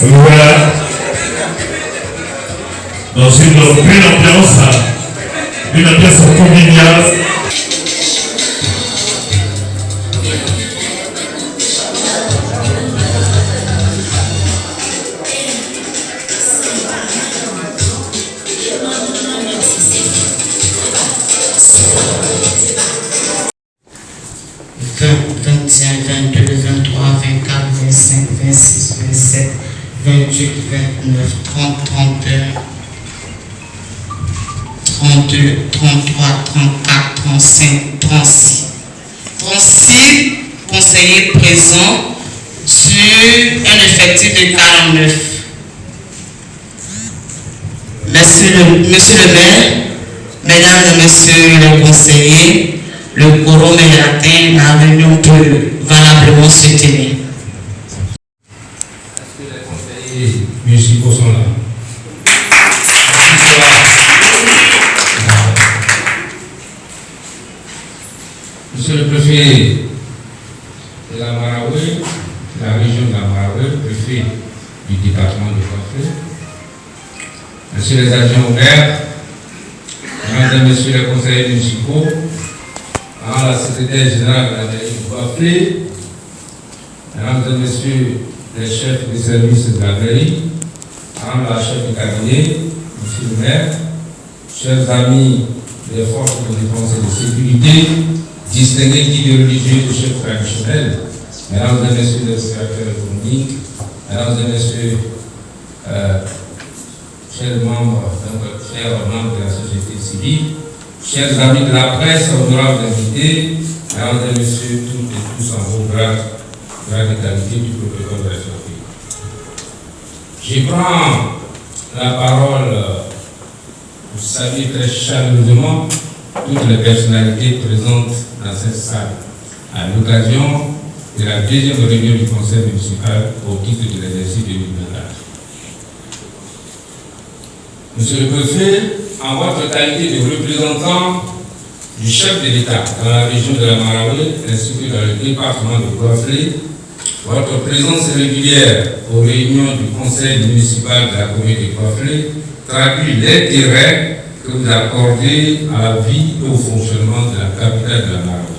Voilà. Dans une belle ambiance conviviale. Conseillers présents sur un effectif de 49. Monsieur le maire, mesdames et messieurs les conseillers, le quorum est atteint, la réunion peut valablement se tenir. Est-ce que les conseillers municipaux sont là? Monsieur le préfet de la Maraoué, la région de la Maraoué, préfet du département de Bafoué, Monsieur les agents au maire, Mesdames et Messieurs les conseillers municipaux, Madame la secrétaire générale de la mairie de Bafoué, Mesdames et Messieurs les chefs de service de la mairie, Madame la chef de cabinet, Monsieur le maire, chers amis des forces de défense et de sécurité, distingués guides religieux et chefs traditionnels, mesdames et messieurs les secrétaires économiques, mesdames et messieurs, chers membres de la société civile, chers amis de la presse, honorables invités, mesdames et messieurs, toutes et tous en haut grade de qualité du protocole de la République. Je prends la parole pour saluer très chaleureusement toutes les personnalités présentes dans cette salle à l'occasion de la deuxième réunion du conseil municipal au titre de l'exercice 2024. Monsieur le préfet, en votre qualité de représentant du chef de l'État dans la région de la Maraoué ainsi que dans le département de Bafoué, votre présence régulière aux réunions du conseil municipal de la commune de Bafoué traduit l'intérêt que vous accordez à la vie et au fonctionnement de la capitale de la Maraoué.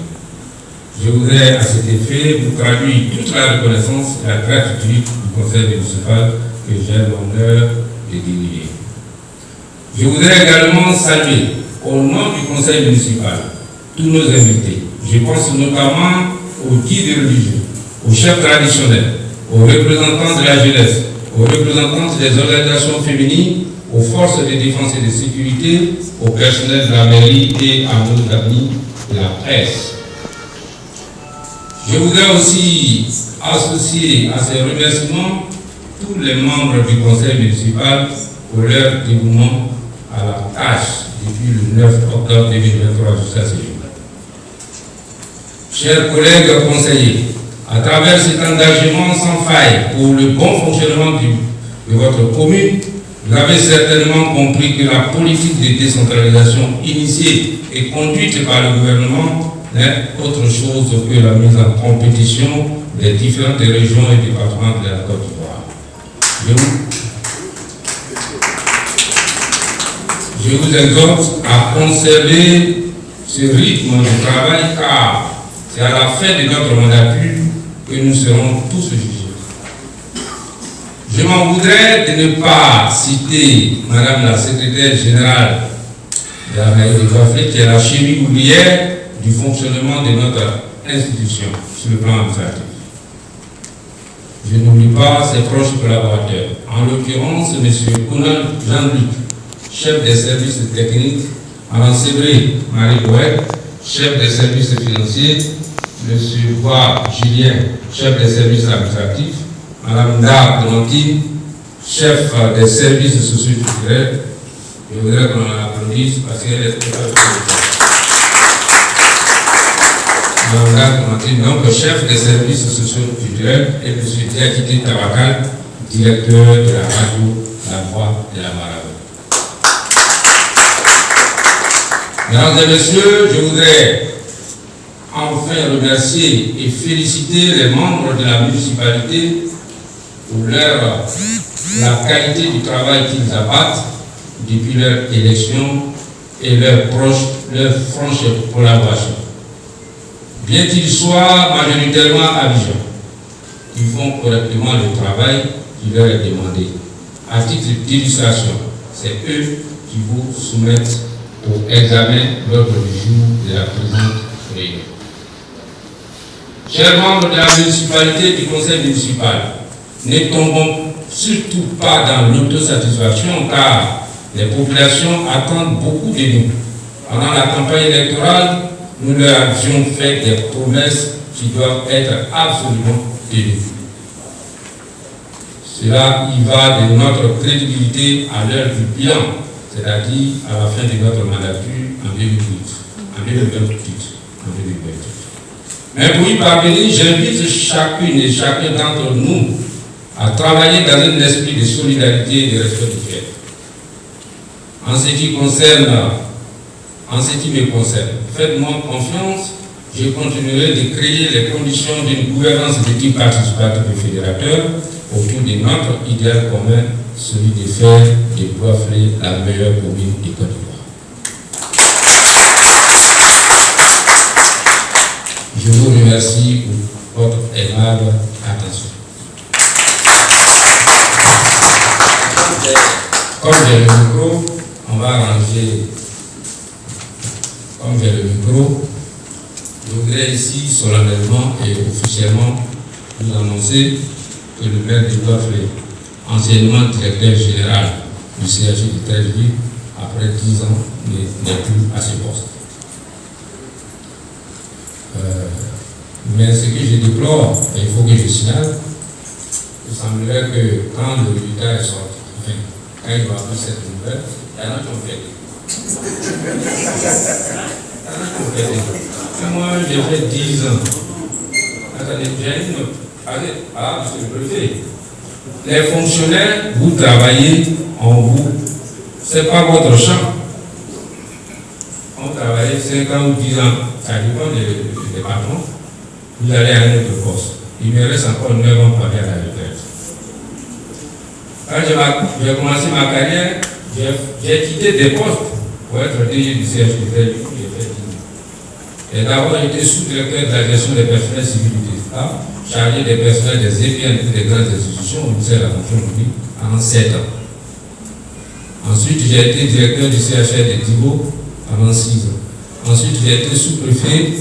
Je voudrais à cet effet vous traduire toute la reconnaissance et la gratitude du conseil municipal que j'ai l'honneur de diriger. Je voudrais également saluer au nom du conseil municipal tous nos invités. Je pense notamment aux guides religieux, aux chefs traditionnels, aux représentants de la jeunesse, aux représentants des organisations féminines, aux forces de défense et de sécurité, au personnel de la mairie et à nos amis de la presse. Je voudrais aussi associer à ces remerciements tous les membres du conseil municipal pour leur dévouement à la tâche depuis le 9 octobre 2023 jusqu'à ce jour. Chers collègues conseillers, à travers cet engagement sans faille pour le bon fonctionnement de votre commune, vous avez certainement compris que la politique de décentralisation initiée et conduite par le gouvernement n'est autre chose que la mise en compétition des différentes régions et départements de la Côte d'Ivoire. Je vous exhorte à conserver ce rythme de travail car c'est à la fin de notre mandature que nous serons tous jugés. Je m'en voudrais de ne pas citer Madame la secrétaire générale de la mairie de Bafoué, qui est la chimie ouvrière du fonctionnement de notre institution sur le plan administratif. Je n'oublie pas ses proches collaborateurs, en l'occurrence M. Kounal Jean-Luc, chef des services techniques, Mme Sébré Marie-Boët, chef des services financiers, M. Bois Julien, chef des services administratifs, Mme Dar Clémentine, chef des services socio-culturels. Je voudrais qu'on l'applaudisse parce qu'elle est très Mme Dar Clémentine, donc chef des services socio-culturels, et M. Diakité Tabakal, directeur de la radio La Voix de la Maraoué. Mesdames et messieurs, je voudrais enfin remercier et féliciter les membres de la municipalité pour la qualité du travail qu'ils abattent depuis leur élection et leur franche collaboration. Bien qu'ils soient majoritairement à Abidjan, ils font correctement le travail qui leur est demandé. À titre d'illustration, c'est eux qui vous soumettent au examen l'ordre du jour de la présente réunion. Chers membres de la municipalité et du conseil municipal, ne tombons surtout pas dans l'autosatisfaction car les populations attendent beaucoup de nous. Pendant la campagne électorale, nous leur avions fait des promesses qui doivent être absolument tenues. Cela y va de notre crédibilité à l'heure du bilan, c'est-à-dire à la fin de notre mandature en 2028. Mais pour y parvenir, j'invite chacune et chacun d'entre nous à travailler dans un esprit de solidarité et de respect du fait. En ce qui me concerne, faites-moi confiance, je continuerai de créer les conditions d'une gouvernance de type participatif et fédérateur autour de notre idéal commun, celui de faire de Bois-Flé la meilleure commune de Côte d'Ivoire. Je vous remercie pour votre aimable attention. Comme j'ai le micro, on va ranger. Comme j'ai le micro, je voudrais ici solennellement et officiellement vous annoncer que le maire de Bois-Flé, anciennement directeur général du CHU de Treichville, après 10 ans, n'est plus à ce poste. Mais ce que je déplore, et il faut que je signale, il semblerait que quand le résultat est sorti, enfin, quand il va avoir cette nouvelle, il y en a qui ont fait. Moi, j'ai fait 10 ans. Attendez, j'ai une autre. Ah, monsieur le préfet. Les fonctionnaires, vous travaillez en vous. Ce n'est pas votre champ. On travaille 5 ans ou 10 ans. Ça dépend des patrons. Vous allez à un autre poste. Il me reste encore 9 ans pour aller à la retraite. Quand j'ai commencé ma carrière, j'ai quitté des postes pour être DG du CHU. J'ai fait 10 ans. Et d'abord, j'étais sous-directeur de la gestion des personnels civils du État, chargé des personnels des EPN et des grandes institutions au ministère de la fonction publique pendant 7 ans. Ensuite, j'ai été directeur du CHR de Thibault pendant 6 ans. Ensuite, j'ai été sous-préfet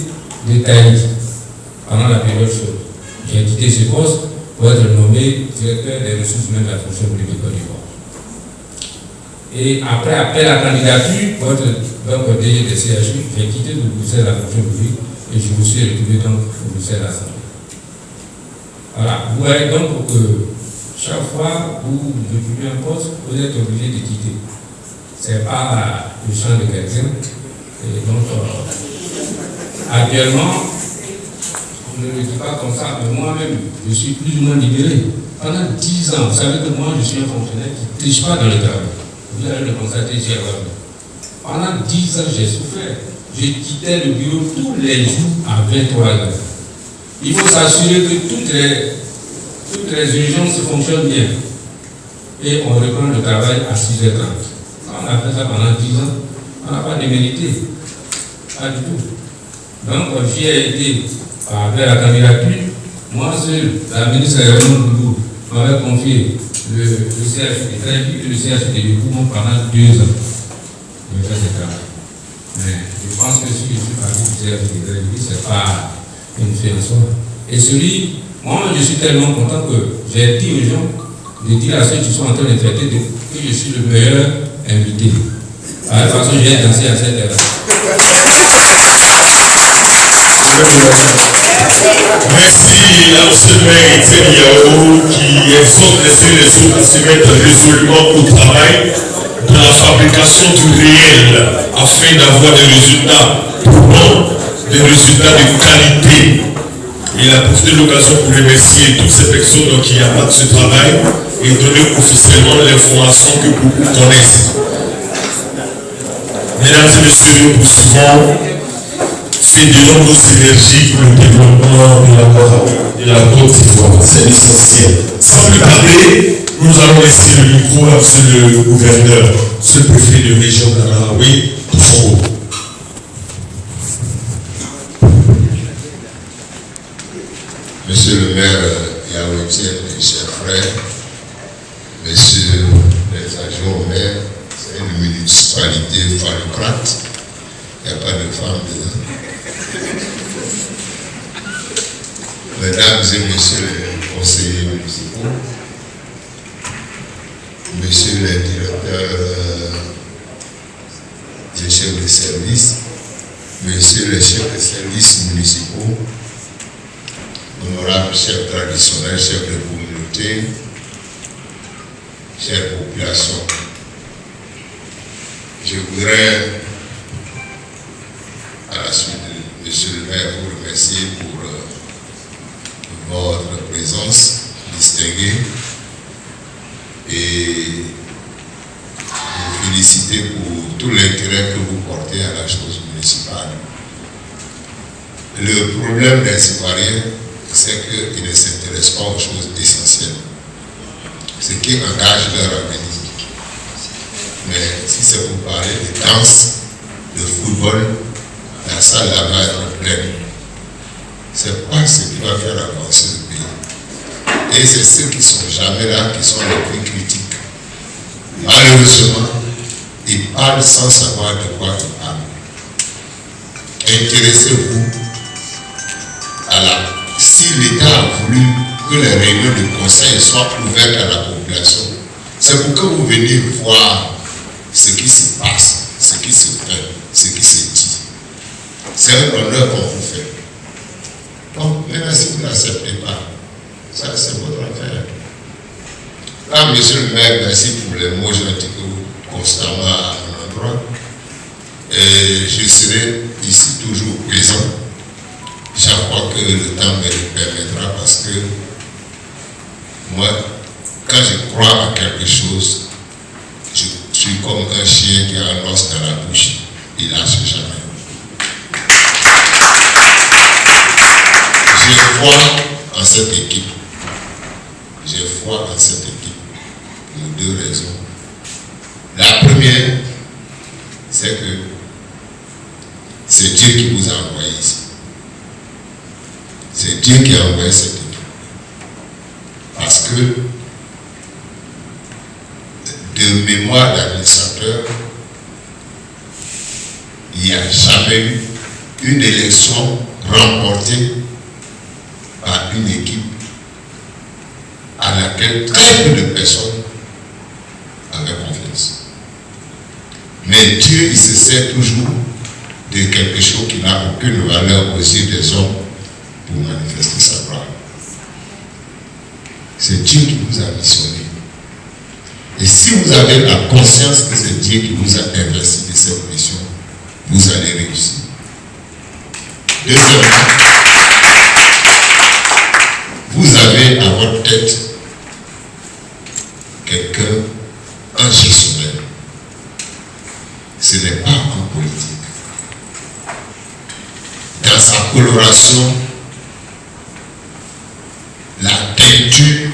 de Taï pendant la période chaude. J'ai quitté ce poste pour être nommé directeur des ressources humaines de la fonction publique de Côte d'Ivoire. Et après appel à candidature, pour être donc DG des CHU, j'ai quitté le ministère de la fonction publique et je me suis retrouvé donc au ministère de la Santé. Voilà, vous voyez donc que chaque fois que vous occupez un poste, vous êtes obligé de quitter. Ce n'est pas le champ de quelqu'un. Et donc, actuellement, on ne le dit pas comme ça, mais moi-même, je suis plus ou moins libéré. Pendant 10 ans, vous savez que moi, je suis un fonctionnaire qui ne triche pas dans le travail. Vous allez le constater, j'ai regardé. Pendant 10 ans, j'ai souffert. Je quittais le bureau tous les jours à 23 heures. Il faut s'assurer que toutes les urgences fonctionnent bien. Et on reprend le travail à 6h30. Quand on a fait ça pendant 10 ans, on n'a pas démérité. Pas du tout. Donc, j'ai été, avec la candidature, moi seul, la ministre Raymond Doudou m'avait confié le CHU de Treichville et le CHU de Yopougon pendant 2 ans. Je fais ce travail. Mais je pense que si je suis parti du CHU de Treichville, ce n'est pas une fin en soi. Et celui, moi je suis tellement content que j'ai dit aux gens de dire à ceux qui sont en train de traiter que je suis le meilleur invité. De toute façon, j'ai dansé à cette heure. Merci à M. le maire Étienne Yao qui exhorte les uns et les autres à se mettre résolument au travail dans la fabrication du réel afin d'avoir des résultats probants, des résultats de qualité. Il a profité de l'occasion pour remercier toutes ces personnes qui abattent ce travail et donner officiellement l'information que beaucoup connaissent. Mesdames et messieurs, nous poursuivons ces de nombreuses synergies pour le développement de la Côte d'Ivoire. C'est essentiel. Sans plus tarder, Nous allons laisser le micro à monsieur le gouverneur, monsieur le préfet de région de la Malawi, pour son mot. Monsieur le maire Yaouetienne, mes chers frères, messieurs les adjoints au maire, c'est une municipalité phallocrate, il n'y a pas de femmes dedans. Mesdames et messieurs les conseillers municipaux, messieurs les directeurs des chefs de service, messieurs les chefs de service municipaux, honorables chefs traditionnels, chefs de communauté, chère population, je voudrais, à la suite de M. le maire, vous remercier pour votre présence distinguée et vous féliciter pour tout l'intérêt que vous portez à la chose municipale. Le problème des Ivoiriens, c'est qu'ils ne s'intéressent pas aux choses essentielles, ce qui engage leur avenir. Mais si c'est pour parler de danse, de football, la salle là-bas est pleine. C'est pas ce qui va faire avancer le pays. Et c'est ceux qui ne sont jamais là qui sont les plus critiques. Malheureusement, ils parlent sans savoir de quoi ils parlent. Intéressez-vous à la... Si l'État a voulu que les réunions de conseil soient ouvertes à la population, c'est pour que vous veniez voir ce qui se passe, ce qui se fait, ce qui se dit. C'est un honneur qu'on vous fait. Donc, même si vous n'acceptez pas, ça c'est votre affaire. Là, monsieur le maire, merci pour les mots gentils que vous constamment à un endroit. Et je serai ici toujours présent chaque fois que le temps me le permettra, parce que moi, quand je crois à quelque chose, je suis comme un chien qui a un os dans la bouche, il lâche jamais. J'ai foi en cette équipe. J'ai foi en cette équipe pour deux raisons. La première, c'est que c'est Dieu qui vous a envoyé ici. C'est Dieu qui a envoyé cette équipe. Parce que de mémoire d'administrateur, il n'y a jamais eu une élection remportée par une équipe à laquelle très peu de personnes avaient confiance. Mais Dieu, il se sert toujours de quelque chose qui n'a aucune valeur aux yeux des hommes pour manifester sa gloire. C'est Dieu qui vous a missionné. Et si vous avez la conscience que c'est Dieu qui vous a investi de cette mission, vous allez réussir. Deuxièmement, vous avez à votre tête quelqu'un, un gestionnaire. Ce n'est pas en politique. Dans sa coloration, la teinture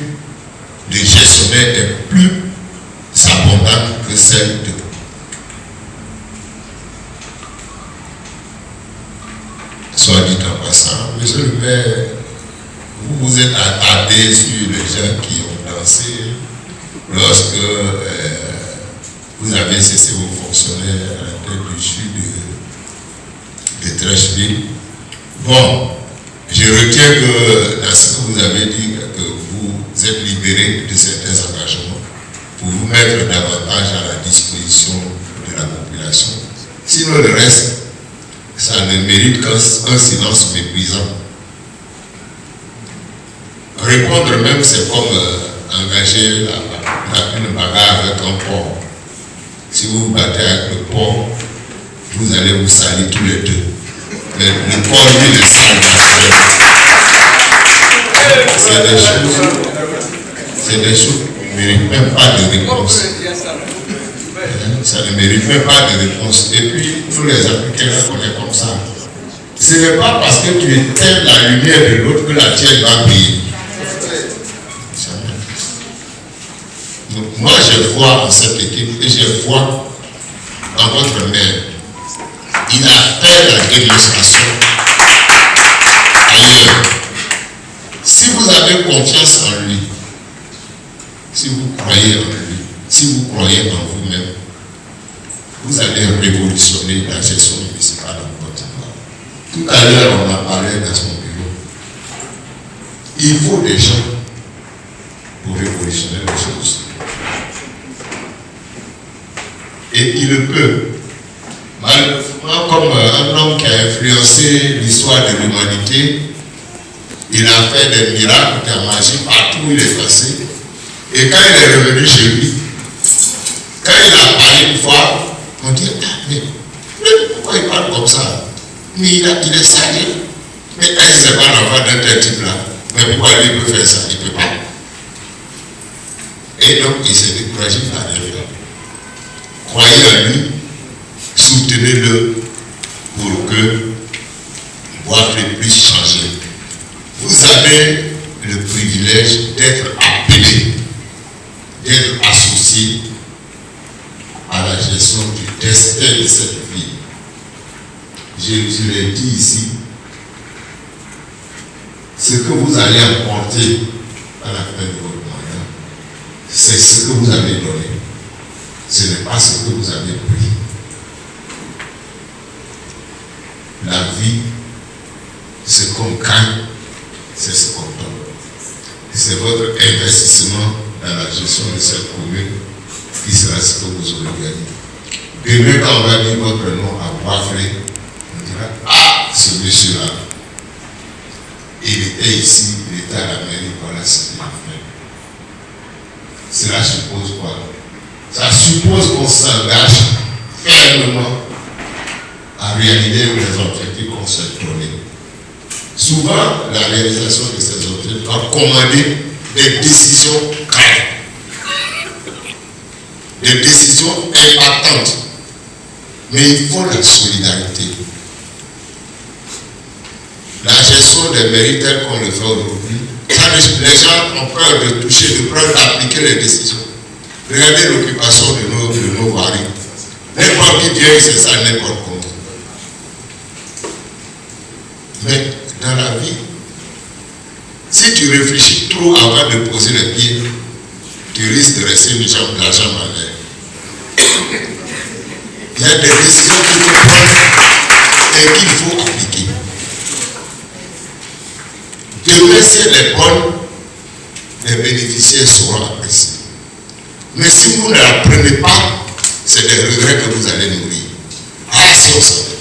de gestionnaire est plus abondante que celle de... Soit dit en passant, monsieur le maire, vous vous êtes attardé sur les gens qui ont dansé lorsque vous avez cessé vos fonctionnaires à la tête du sud de Trècheville. Bon, je retiens que dans ce que vous avez dit, que vous êtes libéré de certains engagements pour vous mettre davantage à la disposition de la population. Sinon, le reste, ça ne mérite qu'un silence méprisant. Répondre même, c'est comme engager une bagarre avec un porc. Si vous vous battez avec le porc, vous allez vous salir tous les deux. Mais le porc, lui, le sale. C'est des choses qui ne méritent même pas de réponse. Ça ne mérite même pas de réponse. Et puis, tous les Africains, on est comme ça. Ce n'est pas parce que tu éteins la lumière de l'autre que la tienne va briller. Moi, je vois en cette équipe et je vois dans votre mère. Il a fait la démonstration ailleurs. Si vous avez confiance en lui, si vous croyez en lui, si vous croyez en vous-même, vous allez révolutionner la gestion municipale en Côte d'Ivoire. Tout à l'heure, on a parlé dans son bureau. Il faut des gens pour révolutionner les choses. Et il le peut. Malheureusement, comme un homme qui a influencé l'histoire de l'humanité, il a fait des miracles de magie partout où il est passé. Et quand il est revenu chez lui, quand il a parlé une fois, on dit, ah, mais pourquoi il parle comme ça? Mais il est sérieux. Mais quand il ne sait pas l'enfant d'un tel type-là, mais pourquoi lui peut faire ça? Il ne peut pas. Et donc, il s'est découragé par les gens. Croyez en lui, soutenez-le pour que votre puisse changer. Vous avez le privilège d'être appelé, d'être associé à la gestion du destin de cette vie. Je l'ai dit ici, ce que vous allez apporter à la fin de votre mandat, c'est ce que vous avez donné. Ce n'est pas ce que vous avez pris. La vie, c'est qu'on gagne, c'est ce qu'on donne. C'est votre investissement dans la gestion de cette commune qui sera ce que vous aurez gagné. Demain, quand on va dire votre nom à Boisflé, on dira, ah, ce monsieur-là, il était ici, il était à la mairie, voilà ce qu'il a fait. Cela suppose quoi? Ça suppose qu'on s'engage fermement à réaliser les objectifs qu'on s'est donnés. Souvent, la réalisation de ces objectifs va commander des décisions graves, des décisions impactantes. Mais il faut la solidarité. La gestion des mairies telles qu'on le fait aujourd'hui, les gens ont peur de toucher, de prendre, d'appliquer les décisions. Regardez l'occupation de nos varies. N'importe qui vient, c'est ça, n'importe comment. Mais dans la vie, si tu réfléchis trop avant de poser les pieds, tu risques de rester une jambe de la jambe en l'air. Il y a des décisions qu'il faut prendre et qu'il faut appliquer. Demain, si elle est bonne, les bénéficiaires seront appréciés. Mais si vous ne la prenez pas, c'est des regrets que vous allez nourrir. Ah, si on savait.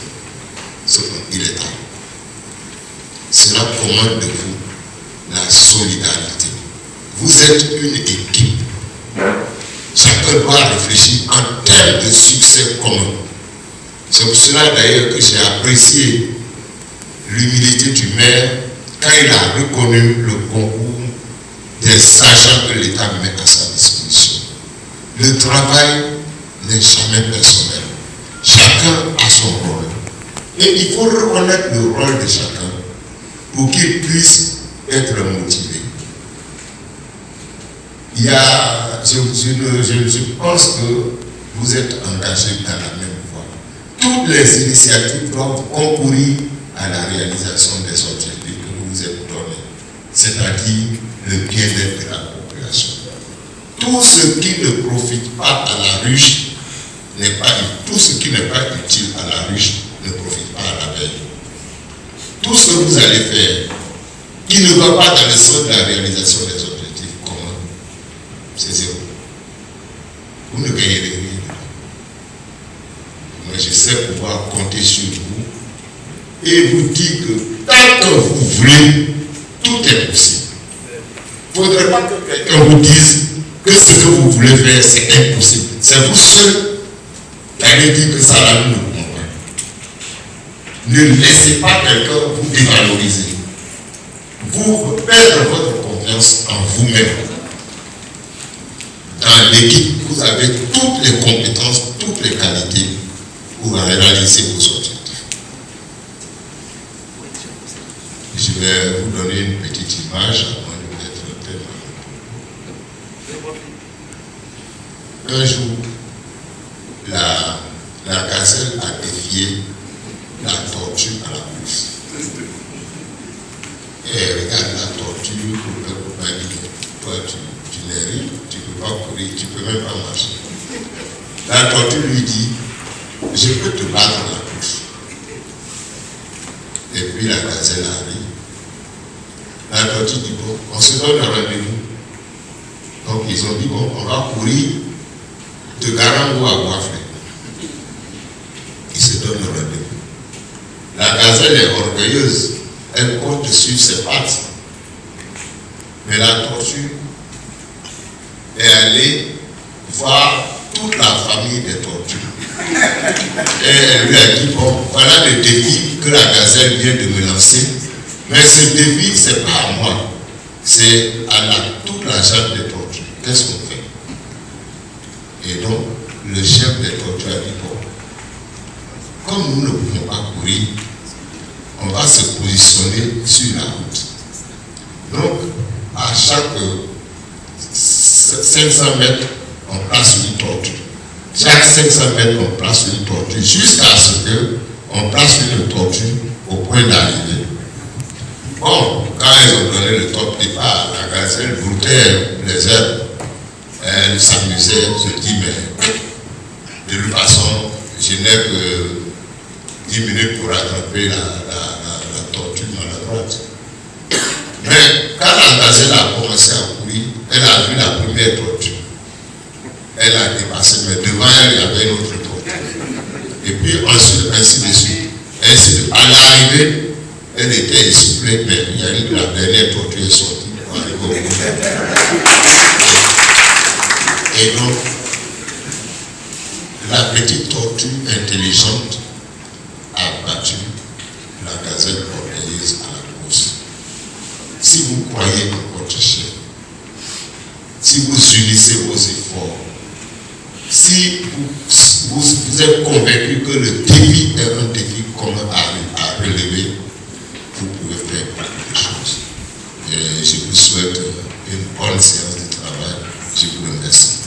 Il est tard. Cela commande de vous la solidarité. Vous êtes une équipe. Chacun doit réfléchir en termes de succès commun. C'est pour cela d'ailleurs que j'ai apprécié l'humilité du maire quand il a reconnu le concours des agents que l'État met à sa disposition. Le travail n'est jamais personnel. Chacun a son rôle. Et il faut reconnaître le rôle de chacun pour qu'il puisse être motivé. Il y a, je pense que vous êtes engagés dans la même voie. Toutes les initiatives doivent concourir à la réalisation des objectifs que vous vous êtes donnés, c'est-à-dire le bien-être de la population. Tout ce qui ne profite pas à la ruche n'est pas utile. Tout ce qui n'est pas utile à la ruche ne profite pas à la veille. Tout ce que vous allez faire qui ne va pas dans le sens de la réalisation des objectifs communs, c'est zéro. Vous ne gagnez rien. Moi, je sais pouvoir compter sur vous et vous dire que tant que vous voulez, tout est possible. Il ne faudrait pas que quelqu'un vous dise que ce que vous voulez faire, c'est impossible. C'est vous seul qui allez dire que ça là, nous ne pouvons pas. Ne laissez pas quelqu'un vous dévaloriser. Vous perdre votre confiance en vous-même. Dans l'équipe, vous avez toutes les compétences, toutes les qualités pour réaliser vos objectifs. Je vais vous donner une petite image avant de mettre le thème. qu'un jour, la gazelle a défié la tortue à la course. Et elle regarde la tortue, le copain dit, toi tu n'es rien, tu ne peux pas courir, tu ne peux même pas marcher. La tortue lui dit, je peux te battre à la course. Et puis la gazelle arrive. La tortue dit, bon, on se donne un rendez-vous. Donc ils ont dit, bon, on va courir de Garango à Boisflé. Ils se donnent un rendez-vous. La gazelle est orgueilleuse. Elle compte sur ses pattes. Mais la tortue est allée voir toute la famille des tortues. Et elle lui a dit, bon, voilà le défi que la gazelle vient de me lancer. Mais ce défi, ce n'est pas à moi. C'est à toute la chaîne des tortues. Qu'est-ce qu'on fait? Et donc, le chef des tortues a dit, bon, comme nous ne pouvons pas courir, on va se positionner sur la route. Donc, à chaque 500 mètres, on place une tortue. Chaque 500 mètres, on place une tortue, jusqu'à ce qu'on place une tortue au point d'arrivée. Bon, quand ils ont donné le top départ, la gazelle broutait les herbes. Elle s'amusait, elle se dit, mais de toute façon, je n'ai que 10 minutes pour attraper la tortue maladroite. Mais quand la gazelle a commencé à courir, elle a vu la première tortue. Elle a dépassé, mais devant elle, il y avait une autre tortue. Et puis ensuite, ainsi de suite. À l'arrivée, elle était essoufflée, mais il y a eu que la dernière tortue est sortie pour arriver au bout. Et donc, la petite tortue intelligente a battu la gazelle orgueilleuse à la course. Si vous croyez en votre chef, si vous unissez vos efforts, si vous êtes convaincu que le défi est un défi commun à relever, vous pouvez faire beaucoup de choses. Et je vous souhaite une bonne séance de travail. Je vous remercie.